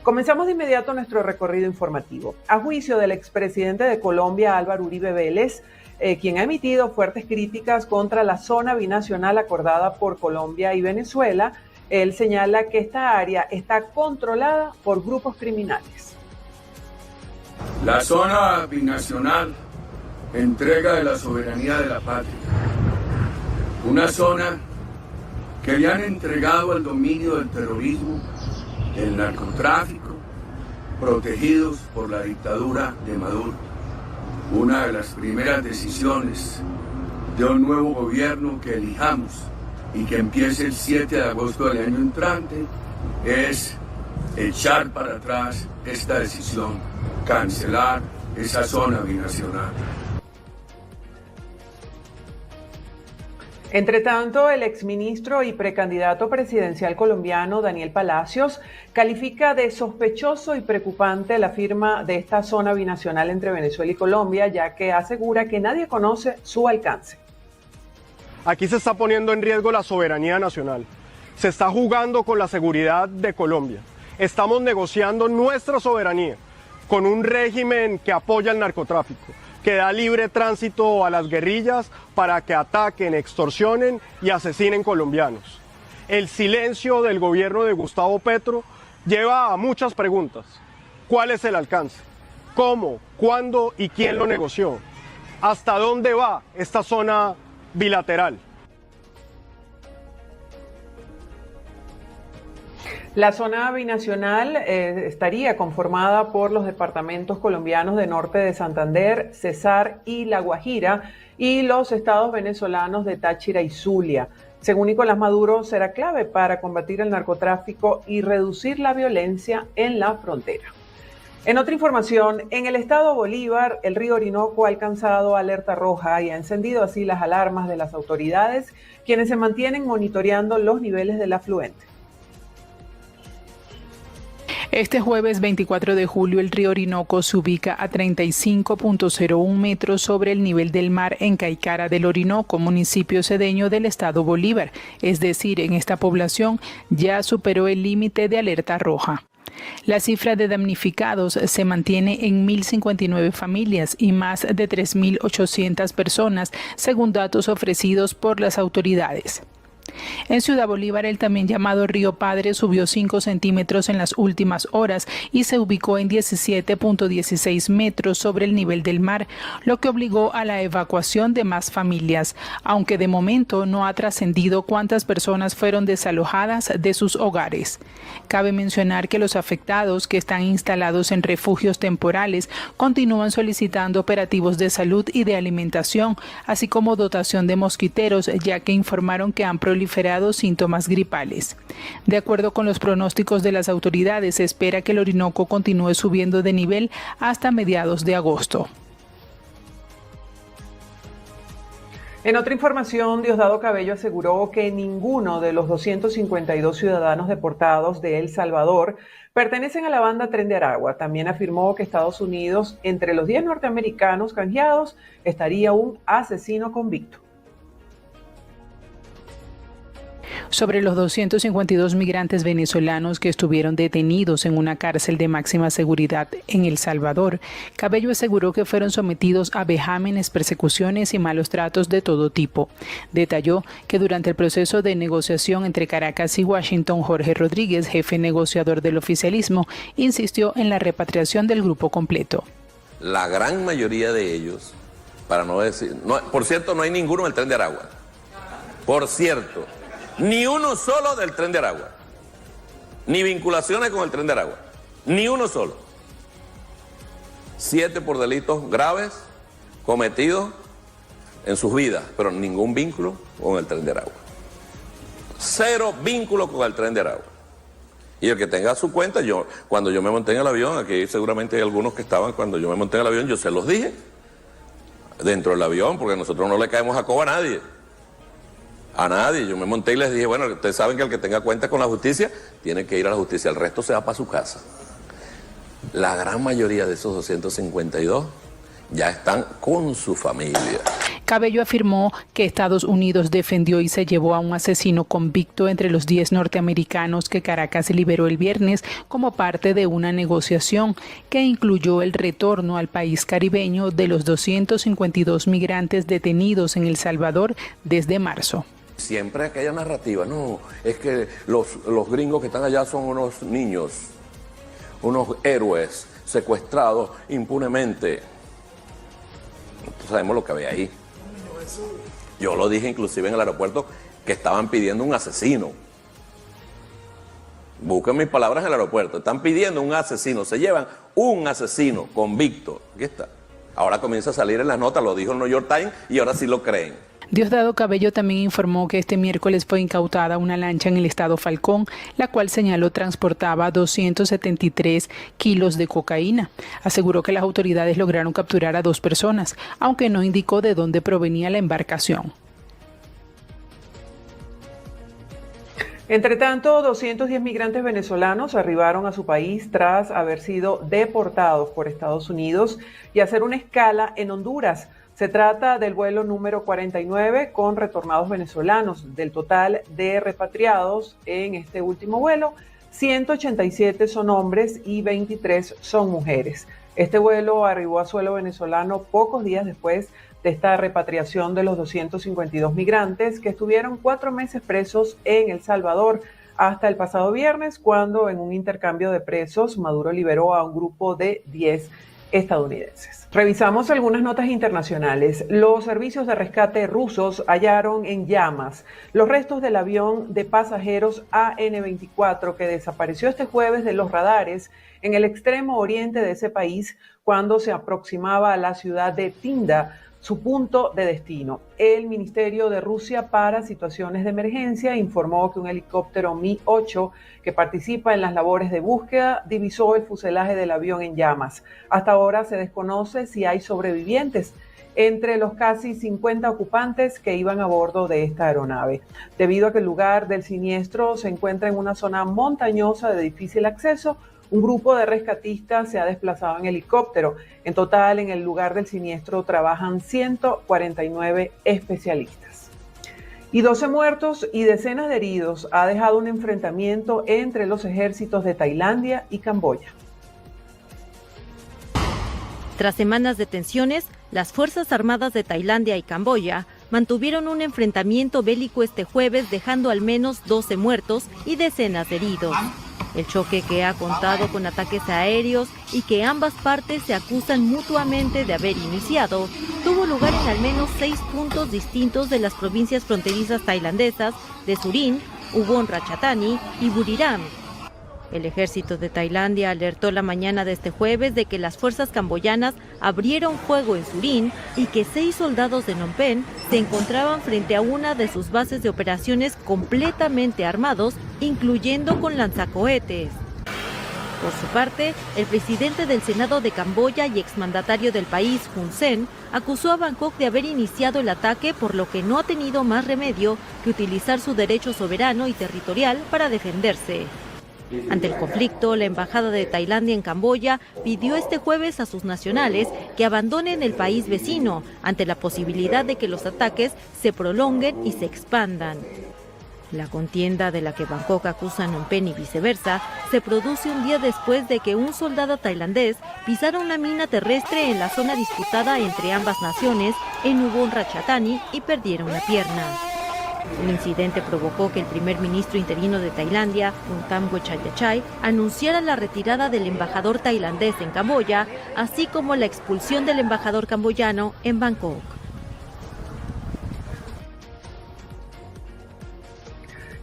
Comenzamos de inmediato nuestro recorrido informativo. A juicio del expresidente de Colombia, Álvaro Uribe Vélez, quien ha emitido fuertes críticas contra la zona binacional acordada por Colombia y Venezuela, él señala que esta área está controlada por grupos criminales. La zona binacional, entrega de la soberanía de la patria. Una zona que le han entregado al dominio del terrorismo, el narcotráfico, protegidos por la dictadura de Maduro. Una de las primeras decisiones de un nuevo gobierno que elijamos y que empiece el 7 de agosto del año entrante es echar para atrás esta decisión, cancelar esa zona binacional. Entre tanto, el exministro y precandidato presidencial colombiano Daniel Palacios califica de sospechoso y preocupante la firma de esta zona binacional entre Venezuela y Colombia, ya que asegura que nadie conoce su alcance. Aquí se está poniendo en riesgo la soberanía nacional, se está jugando con la seguridad de Colombia, estamos negociando nuestra soberanía con un régimen que apoya el narcotráfico, que da libre tránsito a las guerrillas para que ataquen, extorsionen y asesinen colombianos. El silencio del gobierno de Gustavo Petro lleva a muchas preguntas. ¿Cuál es el alcance? ¿Cómo? ¿Cuándo? ¿Y quién lo negoció? ¿Hasta dónde va esta zona bilateral? La zona binacional estaría conformada por los departamentos colombianos de Norte de Santander, Cesar y La Guajira y los estados venezolanos de Táchira y Zulia. Según Nicolás Maduro, será clave para combatir el narcotráfico y reducir la violencia en la frontera. En otra información, en el estado Bolívar, el río Orinoco ha alcanzado alerta roja y ha encendido así las alarmas de las autoridades, quienes se mantienen monitoreando los niveles del afluente. Este jueves 24 de julio el río Orinoco se ubica a 35.01 metros sobre el nivel del mar en Caicara del Orinoco, municipio cedeño del estado Bolívar. Es decir, en esta población ya superó el límite de alerta roja. La cifra de damnificados se mantiene en 1.059 familias y más de 3.800 personas, según datos ofrecidos por las autoridades. En Ciudad Bolívar, el también llamado Río Padre subió 5 centímetros en las últimas horas y se ubicó en 17.16 metros sobre el nivel del mar, lo que obligó a la evacuación de más familias, aunque de momento no ha trascendido cuántas personas fueron desalojadas de sus hogares. Cabe mencionar que los afectados que están instalados en refugios temporales continúan solicitando operativos de salud y de alimentación, así como dotación de mosquiteros, ya que informaron que han proliferado síntomas gripales. De acuerdo con los pronósticos de las autoridades, se espera que el Orinoco continúe subiendo de nivel hasta mediados de agosto. En otra información, Diosdado Cabello aseguró que ninguno de los 252 ciudadanos deportados de El Salvador pertenecen a la banda Tren de Aragua. También afirmó que Estados Unidos, entre los 10 norteamericanos canjeados, estaría un asesino convicto. Sobre los 252 migrantes venezolanos que estuvieron detenidos en una cárcel de máxima seguridad en El Salvador, Cabello aseguró que fueron sometidos a vejámenes, persecuciones y malos tratos de todo tipo. Detalló que durante el proceso de negociación entre Caracas y Washington, Jorge Rodríguez, jefe negociador del oficialismo, insistió en la repatriación del grupo completo. La gran mayoría de ellos, para no decir, por cierto, no hay ninguno en el Tren de Aragua. Por cierto, ni uno solo del Tren de Aragua, ni vinculaciones con el Tren de Aragua, ni uno solo. 7 por delitos graves cometidos en sus vidas, pero ningún vínculo con el Tren de Aragua. 0 vínculo con el Tren de Aragua. Y el que tenga su cuenta, cuando yo me monté en el avión, aquí seguramente hay algunos que estaban cuando yo me monté en el avión, yo se los dije dentro del avión, porque nosotros no le caemos a coba a nadie. A nadie. Yo me monté y les dije, bueno, ustedes saben que el que tenga cuenta con la justicia tiene que ir a la justicia, el resto se va para su casa. La gran mayoría de esos 252 ya están con su familia. Cabello afirmó que Estados Unidos defendió y se llevó a un asesino convicto entre los 10 norteamericanos que Caracas liberó el viernes como parte de una negociación que incluyó el retorno al país caribeño de los 252 migrantes detenidos en El Salvador desde marzo. Siempre aquella narrativa, no, es que los gringos que están allá son unos niños, unos héroes secuestrados impunemente. Entonces sabemos lo que había ahí. Yo lo dije inclusive en el aeropuerto que estaban pidiendo un asesino. Busquen mis palabras en el aeropuerto. Están pidiendo un asesino. Se llevan un asesino convicto. Aquí está. Ahora comienza a salir en las notas. Lo dijo el New York Times y ahora sí lo creen. Diosdado Cabello también informó que este miércoles fue incautada una lancha en el estado Falcón, la cual señaló transportaba 273 kilos de cocaína. Aseguró que las autoridades lograron capturar a 2 personas, aunque no indicó de dónde provenía la embarcación. Entre tanto, 210 migrantes venezolanos arribaron a su país tras haber sido deportados por Estados Unidos y hacer una escala en Honduras. Se trata del vuelo número 49 con retornados venezolanos. Del total de repatriados en este último vuelo, 187 son hombres y 23 son mujeres. Este vuelo arribó a suelo venezolano pocos días después de esta repatriación de los 252 migrantes que estuvieron 4 meses presos en El Salvador hasta el pasado viernes, cuando en un intercambio de presos Maduro liberó a un grupo de 10 estadounidenses. Revisamos algunas notas internacionales. Los servicios de rescate rusos hallaron en llamas los restos del avión de pasajeros AN-24 que desapareció este jueves de los radares en el extremo oriente de ese país cuando se aproximaba a la ciudad de Tinda, su punto de destino. El Ministerio de Rusia para Situaciones de Emergencia informó que un helicóptero Mi-8 que participa en las labores de búsqueda divisó el fuselaje del avión en llamas. Hasta ahora se desconoce si hay sobrevivientes entre los casi 50 ocupantes que iban a bordo de esta aeronave. Debido a que el lugar del siniestro se encuentra en una zona montañosa de difícil acceso, un grupo de rescatistas se ha desplazado en helicóptero. En total, en el lugar del siniestro trabajan 149 especialistas. Y 12 muertos y decenas de heridos ha dejado un enfrentamiento entre los ejércitos de Tailandia y Camboya. Tras semanas de tensiones, las Fuerzas Armadas de Tailandia y Camboya mantuvieron un enfrentamiento bélico este jueves, dejando al menos 12 muertos y decenas de heridos. El choque, que ha contado con ataques aéreos y que ambas partes se acusan mutuamente de haber iniciado, tuvo lugar en al menos 6 puntos distintos de las provincias fronterizas tailandesas de Surin, Ubon Ratchathani y Buriram. El ejército de Tailandia alertó la mañana de este jueves de que las fuerzas camboyanas abrieron fuego en Surin y que 6 soldados de Phnom Penh se encontraban frente a una de sus bases de operaciones completamente armados, incluyendo con lanzacohetes. Por su parte, el presidente del Senado de Camboya y exmandatario del país, Hun Sen, acusó a Bangkok de haber iniciado el ataque, por lo que no ha tenido más remedio que utilizar su derecho soberano y territorial para defenderse. Ante el conflicto, la Embajada de Tailandia en Camboya pidió este jueves a sus nacionales que abandonen el país vecino ante la posibilidad de que los ataques se prolonguen y se expandan. La contienda, de la que Bangkok acusa a Phnom Penh y viceversa, se produce un día después de que un soldado tailandés pisara una mina terrestre en la zona disputada entre ambas naciones en Ubon Ratchathani y perdiera una pierna. El incidente provocó que el primer ministro interino de Tailandia, Phumtham Wechayachai, anunciara la retirada del embajador tailandés en Camboya, así como la expulsión del embajador camboyano en Bangkok.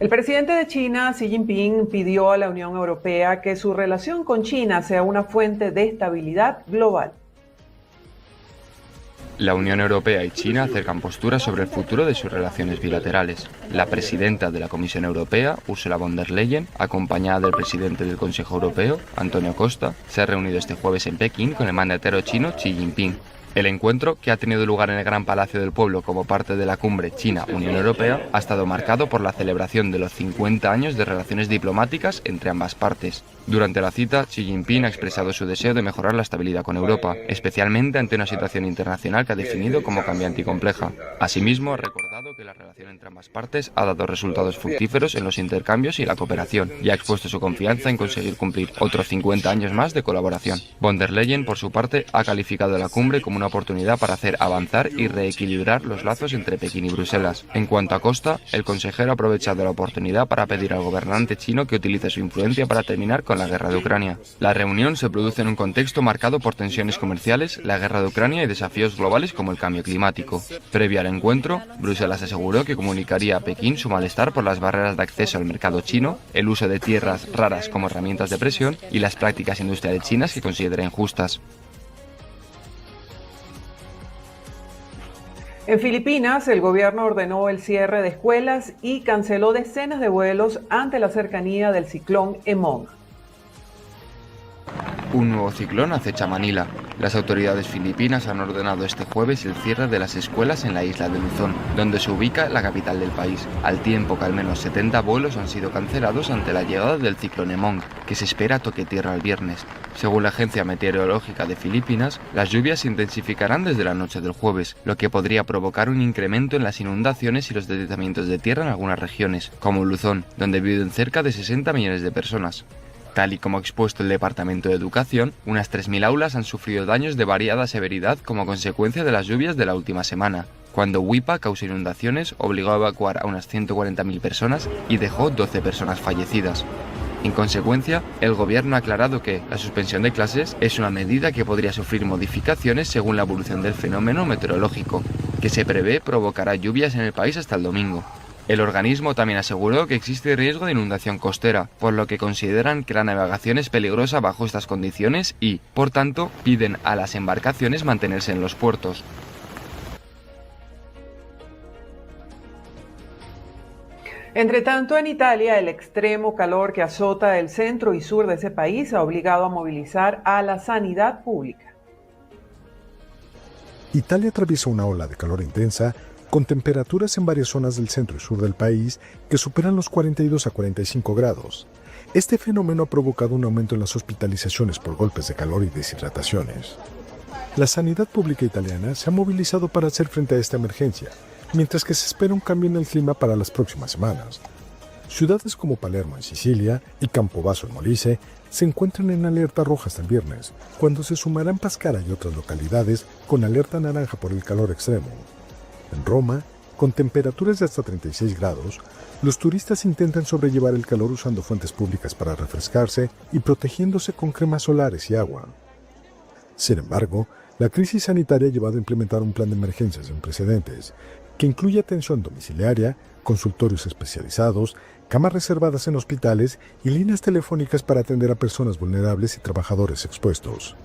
El presidente de China, Xi Jinping, pidió a la Unión Europea que su relación con China sea una fuente de estabilidad global. La Unión Europea y China acercan posturas sobre el futuro de sus relaciones bilaterales. La presidenta de la Comisión Europea, Ursula von der Leyen, acompañada del presidente del Consejo Europeo, Antonio Costa, se ha reunido este jueves en Pekín con el mandatario chino Xi Jinping. El encuentro, que ha tenido lugar en el Gran Palacio del Pueblo como parte de la cumbre China-Unión Europea, ha estado marcado por la celebración de los 50 años de relaciones diplomáticas entre ambas partes. Durante la cita, Xi Jinping ha expresado su deseo de mejorar la estabilidad con Europa, especialmente ante una situación internacional que ha definido como cambiante y compleja. Asimismo, ha recordado que la relación entre ambas partes ha dado resultados fructíferos en los intercambios y la cooperación, y ha expuesto su confianza en conseguir cumplir otros 50 años más de colaboración. Von der Leyen, por su parte, ha calificado la cumbre como una oportunidad para hacer avanzar y reequilibrar los lazos entre Pekín y Bruselas. En cuanto a Costa, el consejero ha aprovechado la oportunidad para pedir al gobernante chino que utilice su influencia para terminar con la guerra de Ucrania. La reunión se produce en un contexto marcado por tensiones comerciales, la guerra de Ucrania y desafíos globales como el cambio climático. Previo al encuentro, Bruselas aseguró que comunicaría a Pekín su malestar por las barreras de acceso al mercado chino, el uso de tierras raras como herramientas de presión y las prácticas industriales chinas que considera injustas. En Filipinas, el gobierno ordenó el cierre de escuelas y canceló decenas de vuelos ante la cercanía del ciclón Emong. Un nuevo ciclón acecha Manila. Las autoridades filipinas han ordenado este jueves el cierre de las escuelas en la isla de Luzón, donde se ubica la capital del país, al tiempo que al menos 70 vuelos han sido cancelados ante la llegada del ciclón Emong, que se espera toque tierra el viernes. Según la Agencia Meteorológica de Filipinas, las lluvias se intensificarán desde la noche del jueves, lo que podría provocar un incremento en las inundaciones y los deslizamientos de tierra en algunas regiones, como Luzón, donde viven cerca de 60 millones de personas. Tal y como ha expuesto el Departamento de Educación, unas 3.000 aulas han sufrido daños de variada severidad como consecuencia de las lluvias de la última semana, cuando Wipa causó inundaciones, obligó a evacuar a unas 140.000 personas y dejó 12 personas fallecidas. En consecuencia, el gobierno ha aclarado que la suspensión de clases es una medida que podría sufrir modificaciones según la evolución del fenómeno meteorológico, que se prevé provocará lluvias en el país hasta el domingo. El organismo también aseguró que existe riesgo de inundación costera, por lo que consideran que la navegación es peligrosa bajo estas condiciones y, por tanto, piden a las embarcaciones mantenerse en los puertos. Entre tanto, en Italia, el extremo calor que azota el centro y sur de ese país ha obligado a movilizar a la sanidad pública. Italia atraviesa una ola de calor intensa con temperaturas en varias zonas del centro y sur del país que superan los 42 a 45 grados. Este fenómeno ha provocado un aumento en las hospitalizaciones por golpes de calor y deshidrataciones. La sanidad pública italiana se ha movilizado para hacer frente a esta emergencia, mientras que se espera un cambio en el clima para las próximas semanas. Ciudades como Palermo en Sicilia y Campobasso en Molise se encuentran en alerta roja hasta el viernes, cuando se sumarán Pescara y otras localidades con alerta naranja por el calor extremo. En Roma, con temperaturas de hasta 36 grados, los turistas intentan sobrellevar el calor usando fuentes públicas para refrescarse y protegiéndose con cremas solares y agua. Sin embargo, la crisis sanitaria ha llevado a implementar un plan de emergencias sin precedentes, que incluye atención domiciliaria, consultorios especializados, camas reservadas en hospitales y líneas telefónicas para atender a personas vulnerables y trabajadores expuestos.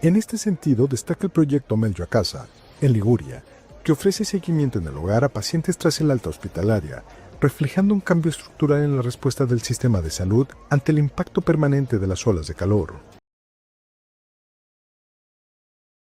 En este sentido, destaca el proyecto Meglio a Casa, en Liguria, que ofrece seguimiento en el hogar a pacientes tras el alta hospitalaria, reflejando un cambio estructural en la respuesta del sistema de salud ante el impacto permanente de las olas de calor.